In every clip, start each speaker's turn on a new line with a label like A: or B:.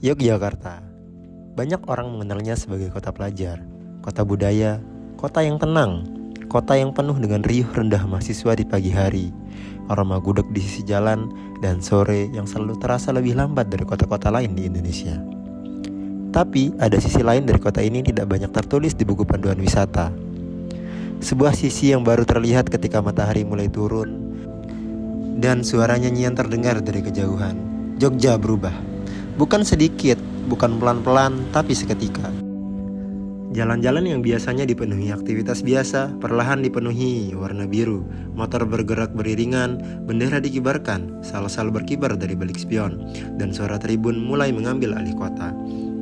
A: Yogyakarta. Banyak orang mengenalnya sebagai kota pelajar, kota budaya, kota yang tenang, kota yang penuh dengan riuh rendah mahasiswa di pagi hari, aroma gudeg di sisi jalan, dan sore yang selalu terasa lebih lambat dari kota-kota lain di Indonesia. Tapi ada sisi lain dari kota ini tidak banyak tertulis di buku panduan wisata. Sebuah sisi yang baru terlihat ketika matahari mulai turun dan suara nyanyian terdengar dari kejauhan. Jogja berubah. Bukan sedikit, bukan pelan-pelan, tapi seketika. Jalan-jalan yang biasanya dipenuhi aktivitas biasa, perlahan dipenuhi warna biru. Motor bergerak beriringan, bendera dikibarkan, sal-sal berkibar dari balik spion, dan suara tribun mulai mengambil alih kota.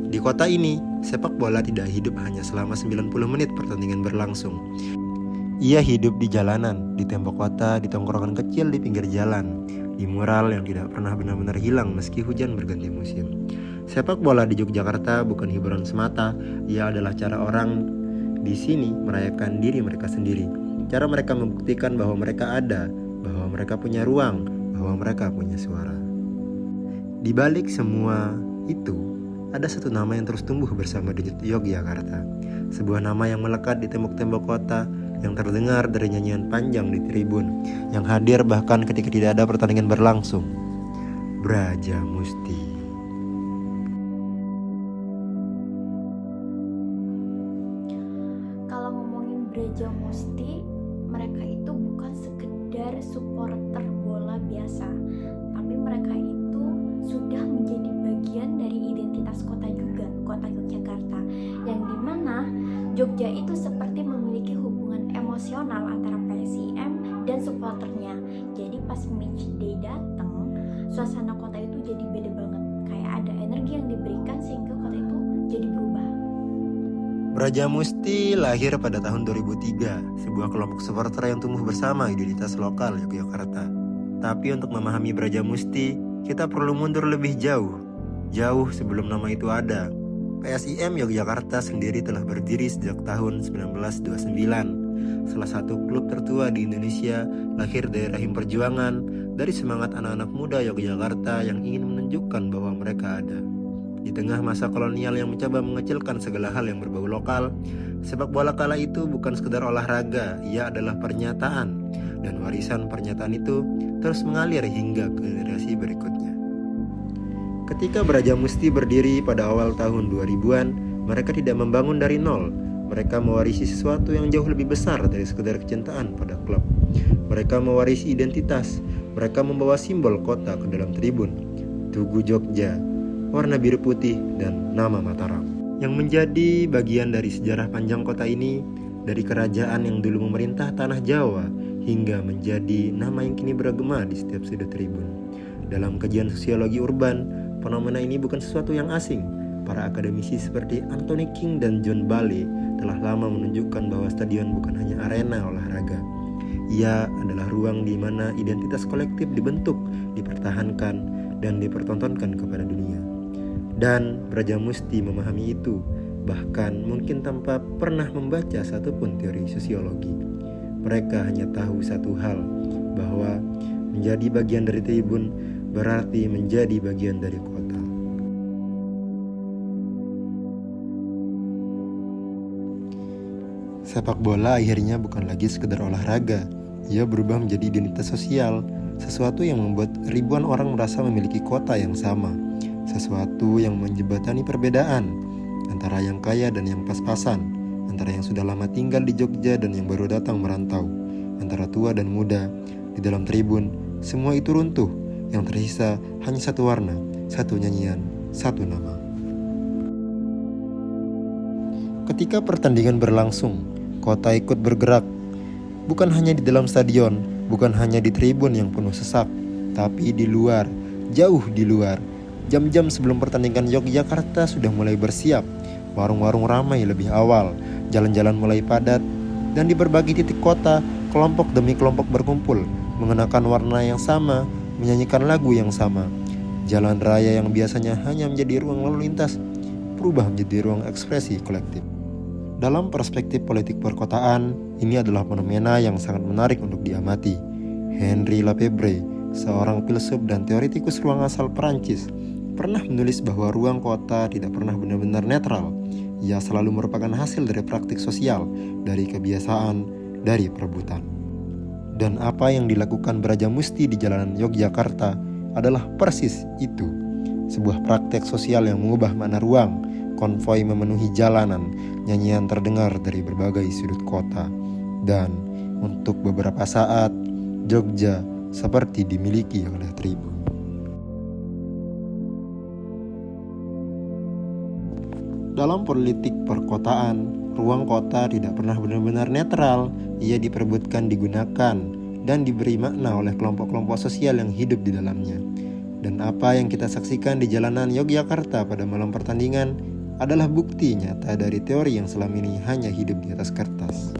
A: Di kota ini, sepak bola tidak hidup hanya selama 90 menit pertandingan berlangsung. Ia hidup di jalanan, di tembok kota, di tongkrongan kecil di pinggir jalan, di mural yang tidak pernah benar-benar hilang meski hujan berganti musim. Sepak bola di Yogyakarta bukan hiburan semata, ia adalah cara orang di sini merayakan diri mereka sendiri. Cara mereka membuktikan bahwa mereka ada, bahwa mereka punya ruang, bahwa mereka punya suara. Di balik semua itu, ada satu nama yang terus tumbuh bersama denyut Yogyakarta. Sebuah nama yang melekat di tembok-tembok kota, yang terdengar dari nyanyian panjang di tribun, yang hadir bahkan ketika tidak ada pertandingan berlangsung. Brajamusti.
B: Kalau ngomongin Brajamusti, mereka itu bukan sekedar supporter bola biasa, tapi mereka itu sudah menjadi bagian dari identitas kota juga, kota Yogyakarta, yang dimana Jogja itu seperti memiliki hubungan emosional antara PSIM dan supporternya. Jadi pas match day datang, suasana kota itu jadi beda banget. Kayak ada energi yang diberikan sehingga kota itu jadi berubah.
A: Brajamusti lahir pada tahun 2003, sebuah kelompok supporter yang tumbuh bersama identitas lokal Yogyakarta. Tapi untuk memahami Brajamusti, kita perlu mundur lebih jauh sebelum nama itu ada. PSIM Yogyakarta sendiri telah berdiri sejak tahun 1929. Salah satu klub tertua di Indonesia, lahir dari rahim perjuangan, dari semangat anak-anak muda Yogyakarta yang ingin menunjukkan bahwa mereka ada. Di tengah masa kolonial yang mencoba mengecilkan segala hal yang berbau lokal, sepak bola kala itu bukan sekedar olahraga, ia adalah pernyataan. Dan warisan pernyataan itu terus mengalir hingga ke generasi berikutnya. Ketika Brajamusti berdiri pada awal tahun 2000-an, mereka tidak membangun dari nol. Mereka mewarisi sesuatu yang jauh lebih besar dari sekedar kecintaan pada klub. Mereka mewarisi identitas. Mereka membawa simbol kota ke dalam tribun. Tugu Jogja, warna biru putih, dan nama Mataram. Yang menjadi bagian dari sejarah panjang kota ini, dari kerajaan yang dulu memerintah tanah Jawa, hingga menjadi nama yang kini bergema di setiap sudut tribun. Dalam kajian sosiologi urban, fenomena ini bukan sesuatu yang asing. Para akademisi seperti Anthony King dan John Bailey telah lama menunjukkan bahwa stadion bukan hanya arena olahraga. Ia adalah ruang di mana identitas kolektif dibentuk, dipertahankan, dan dipertontonkan kepada dunia. Dan Brajamusti memahami itu, bahkan mungkin tanpa pernah membaca satupun teori sosiologi. Mereka hanya tahu satu hal, bahwa menjadi bagian dari tribun berarti menjadi bagian dari kota. Sepak bola akhirnya bukan lagi sekedar olahraga. Ia berubah menjadi identitas sosial, sesuatu yang membuat ribuan orang merasa memiliki kota yang sama, sesuatu yang menjembatani perbedaan antara yang kaya dan yang pas-pasan, antara yang sudah lama tinggal di Jogja dan yang baru datang merantau, antara tua dan muda. Di dalam tribun, semua itu runtuh. Yang tersisa hanya satu warna, satu nyanyian, satu nama. Ketika pertandingan berlangsung, kota ikut bergerak. Bukan hanya di dalam stadion, bukan hanya di tribun yang penuh sesak, tapi di luar, jauh di luar. Jam-jam sebelum pertandingan Yogyakarta sudah mulai bersiap. Warung-warung ramai lebih awal, jalan-jalan mulai padat, dan di berbagai titik kota, kelompok demi kelompok berkumpul, mengenakan warna yang sama, menyanyikan lagu yang sama. Jalan raya yang biasanya hanya menjadi ruang lalu lintas berubah menjadi ruang ekspresi kolektif. Dalam perspektif politik perkotaan, ini adalah fenomena yang sangat menarik untuk diamati. Henri Lefebvre, seorang filsuf dan teoretikus ruang asal Perancis, pernah menulis bahwa ruang kota tidak pernah benar-benar netral. Ia selalu merupakan hasil dari praktik sosial, dari kebiasaan, dari perebutan. Dan apa yang dilakukan Brajamusti di jalanan Yogyakarta adalah persis itu. Sebuah praktek sosial yang mengubah makna ruang. Konvoi memenuhi jalanan, nyanyian terdengar dari berbagai sudut kota. Dan untuk beberapa saat, Jogja seperti dimiliki oleh Tribun. Dalam politik perkotaan, ruang kota tidak pernah benar-benar netral. Ia diperebutkan, digunakan, dan diberi makna oleh kelompok-kelompok sosial yang hidup di dalamnya. Dan apa yang kita saksikan di jalanan Yogyakarta pada malam pertandingan adalah bukti nyata dari teori yang selama ini hanya hidup di atas kertas.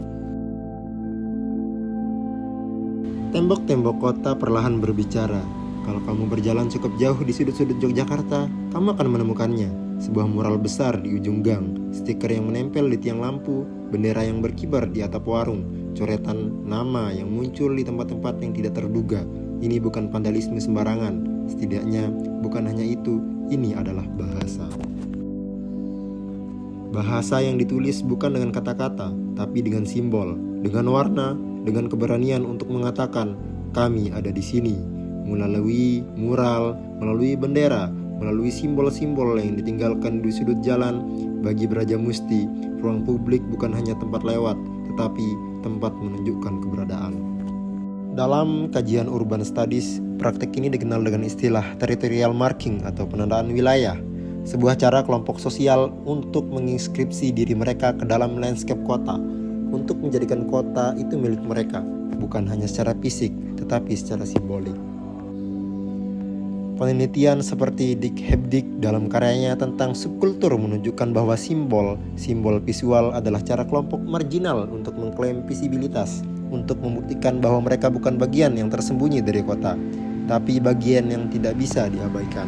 A: Tembok-tembok kota perlahan berbicara. Kalau kamu berjalan cukup jauh di sudut-sudut Yogyakarta, kamu akan menemukannya. Sebuah mural besar di ujung gang, stiker yang menempel di tiang lampu, bendera yang berkibar di atap warung, coretan nama yang muncul di tempat-tempat yang tidak terduga. Ini bukan vandalisme sembarangan. Setidaknya bukan hanya itu, ini adalah bahasa. Bahasa yang ditulis bukan dengan kata-kata, tapi dengan simbol, dengan warna, dengan keberanian untuk mengatakan, kami ada di sini. Melalui mural, melalui bendera, melalui simbol-simbol yang ditinggalkan di sudut jalan, bagi Brajamusti, ruang publik bukan hanya tempat lewat, tetapi tempat menunjukkan keberadaan. Dalam kajian urban studies, praktik ini dikenal dengan istilah territorial marking atau penandaan wilayah. Sebuah cara kelompok sosial untuk menginskripsi diri mereka ke dalam landscape kota, untuk menjadikan kota itu milik mereka, bukan hanya secara fisik, tetapi secara simbolik. Penelitian seperti Dick Hebdig dalam karyanya tentang subkultur menunjukkan bahwa simbol visual adalah cara kelompok marginal untuk mengklaim visibilitas, untuk membuktikan bahwa mereka bukan bagian yang tersembunyi dari kota, tapi bagian yang tidak bisa diabaikan.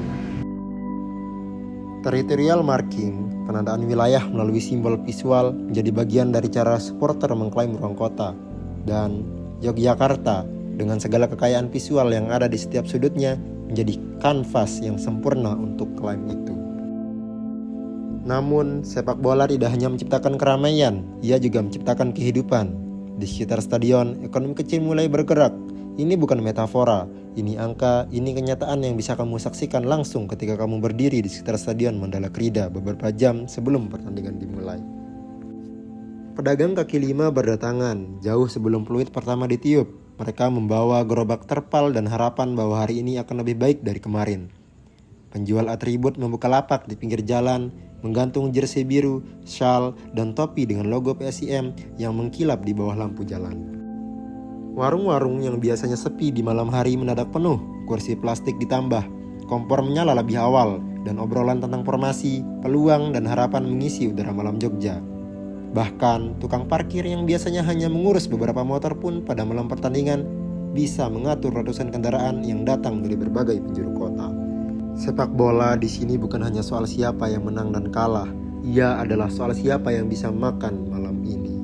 A: Territorial marking, penandaan wilayah melalui simbol visual, menjadi bagian dari cara supporter mengklaim ruang kota. Dan Yogyakarta, dengan segala kekayaan visual yang ada di setiap sudutnya, menjadi kanvas yang sempurna untuk klaim itu. Namun, sepak bola tidak hanya menciptakan keramaian, ia juga menciptakan kehidupan. Di sekitar stadion, ekonomi kecil mulai bergerak. Ini bukan metafora, ini angka, ini kenyataan yang bisa kamu saksikan langsung ketika kamu berdiri di sekitar stadion Mandala Krida beberapa jam sebelum pertandingan dimulai. Pedagang kaki lima berdatangan jauh sebelum peluit pertama ditiup. Mereka membawa gerobak terpal dan harapan bahwa hari ini akan lebih baik dari kemarin. Penjual atribut membuka lapak di pinggir jalan, menggantung jersey biru, shawl, dan topi dengan logo PSIM yang mengkilap di bawah lampu jalan. Warung-warung yang biasanya sepi di malam hari mendadak penuh, kursi plastik ditambah, kompor menyala lebih awal, dan obrolan tentang formasi, peluang, dan harapan mengisi udara malam Jogja. Bahkan, tukang parkir yang biasanya hanya mengurus beberapa motor pun pada malam pertandingan bisa mengatur ratusan kendaraan yang datang dari berbagai penjuru kota. Sepak bola di sini bukan hanya soal siapa yang menang dan kalah, ia adalah soal siapa yang bisa makan malam ini.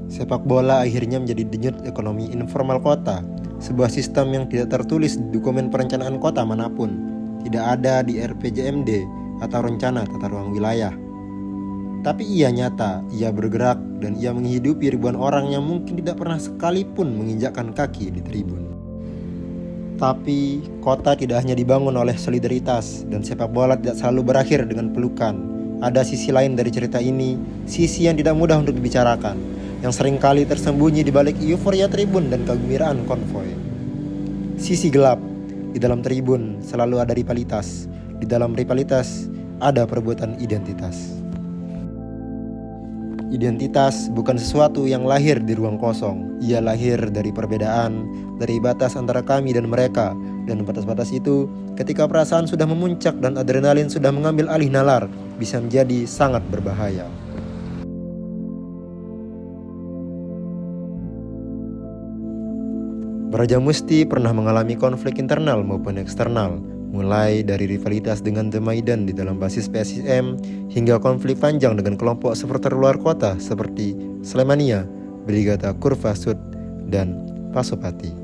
A: Sepak bola akhirnya menjadi denyut ekonomi informal kota, sebuah sistem yang tidak tertulis di dokumen perencanaan kota manapun, tidak ada di RPJMD atau rencana tata ruang wilayah. Tapi ia nyata, ia bergerak, dan ia menghidupi ribuan orang yang mungkin tidak pernah sekalipun menginjakkan kaki di tribun. Tapi kota tidak hanya dibangun oleh solidaritas, dan sepak bola tidak selalu berakhir dengan pelukan. Ada sisi lain dari cerita ini, sisi yang tidak mudah untuk dibicarakan, yang seringkali tersembunyi di balik euforia tribun dan kegembiraan konvoi. Sisi gelap, di dalam tribun selalu ada rivalitas, di dalam rivalitas ada perebutan identitas. Identitas bukan sesuatu yang lahir di ruang kosong, ia lahir dari perbedaan, dari batas antara kami dan mereka, dan batas-batas itu ketika perasaan sudah memuncak dan adrenalin sudah mengambil alih nalar, bisa menjadi sangat berbahaya. Brajamusti pernah mengalami konflik internal maupun eksternal, mulai dari rivalitas dengan The Maidan di dalam basis PSIM hingga konflik panjang dengan kelompok supporter luar kota seperti Slemania, Brigata Kurva Sud, dan Pasopati.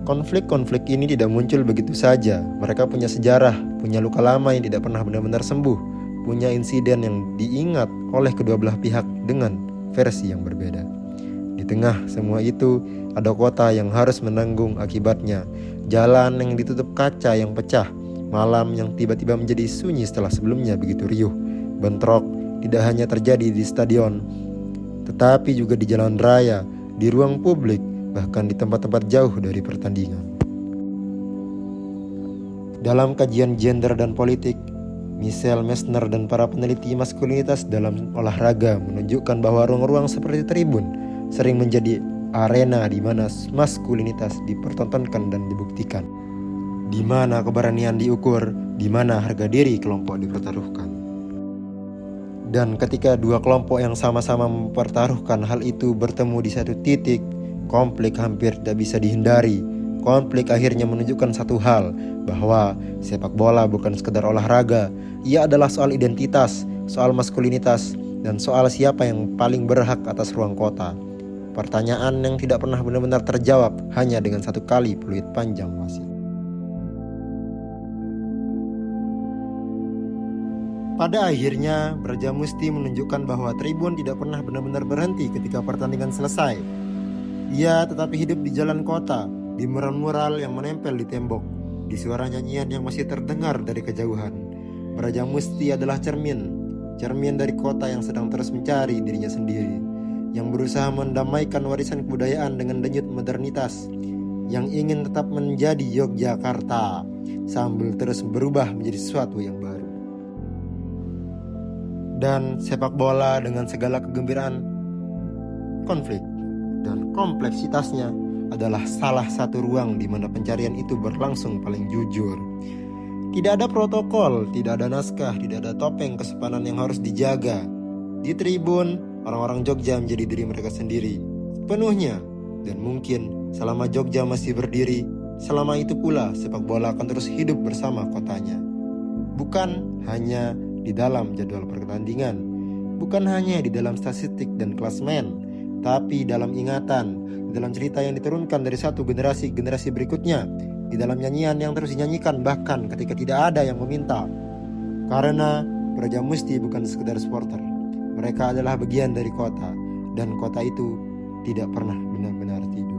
A: Konflik-konflik ini tidak muncul begitu saja. Mereka punya sejarah, punya luka lama yang tidak pernah benar-benar sembuh, punya insiden yang diingat oleh kedua belah pihak dengan versi yang berbeda. Di tengah semua itu, ada kota yang harus menanggung akibatnya, jalan yang ditutup kaca yang pecah, malam yang tiba-tiba menjadi sunyi setelah sebelumnya begitu riuh. Bentrok tidak hanya terjadi di stadion, tetapi juga di jalan raya, di ruang publik, bahkan di tempat-tempat jauh dari pertandingan. Dalam kajian gender dan politik, Michelle Messner dan para peneliti maskulinitas dalam olahraga menunjukkan bahwa ruang-ruang seperti tribun sering menjadi arena di mana maskulinitas dipertontonkan dan dibuktikan, di mana keberanian diukur, di mana harga diri kelompok dipertaruhkan. Dan ketika dua kelompok yang sama-sama mempertaruhkan hal itu bertemu di satu titik, konflik hampir tidak bisa dihindari. Konflik akhirnya menunjukkan satu hal, bahwa sepak bola bukan sekedar olahraga. Ia adalah soal identitas, soal maskulinitas, dan soal siapa yang paling berhak atas ruang kota. Pertanyaan yang tidak pernah benar-benar terjawab hanya dengan satu kali peluit panjang wasit. Pada akhirnya, Brajamusti menunjukkan bahwa tribun tidak pernah benar-benar berhenti ketika pertandingan selesai. Ia tetapi hidup di jalan kota, di mural-mural yang menempel di tembok, di suara nyanyian yang masih terdengar dari kejauhan. Brajamusti adalah cermin dari kota yang sedang terus mencari dirinya sendiri, yang berusaha mendamaikan warisan kebudayaan dengan denyut modernitas, yang ingin tetap menjadi Yogyakarta sambil terus berubah menjadi sesuatu yang baru. Dan sepak bola dengan segala kegembiraan, konflik dan kompleksitasnya adalah salah satu ruang di mana pencarian itu berlangsung paling jujur. Tidak ada protokol, tidak ada naskah, tidak ada topeng kesopanan yang harus dijaga. Di tribun, orang-orang Jogja menjadi diri mereka sendiri sepenuhnya. Dan mungkin selama Jogja masih berdiri, selama itu pula sepak bola akan terus hidup bersama kotanya. Bukan hanya di dalam jadwal pertandingan, bukan hanya di dalam statistik dan klasmen, tapi dalam ingatan, dalam cerita yang diturunkan dari satu generasi ke generasi berikutnya, di dalam nyanyian yang terus dinyanyikan bahkan ketika tidak ada yang meminta. Karena Brajamusti bukan sekedar supporter, mereka adalah bagian dari kota, dan kota itu tidak pernah benar-benar tidur.